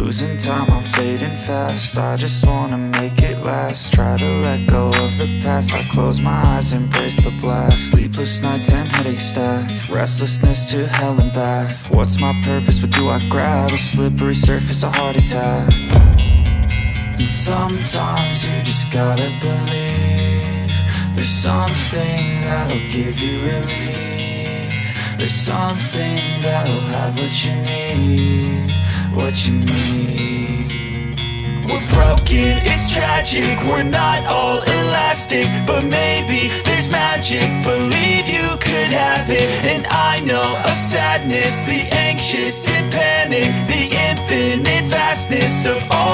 Losing time, I'm fading fast. I just wanna make it last. Try to let go of the past. I close my eyes, embrace the blast. Sleepless nights and headache stack. Restlessness to hell and back. What's my purpose, what do I grab? A slippery surface, a heart attack. And sometimes you just gotta believe there's something that'll give you relief. There's something that'll have what you need, what you need. We're broken, it's tragic, we're not all elastic, but maybe there's magic, believe you could have it. And I know of sadness, the anxious and panic, the infinite vastness of all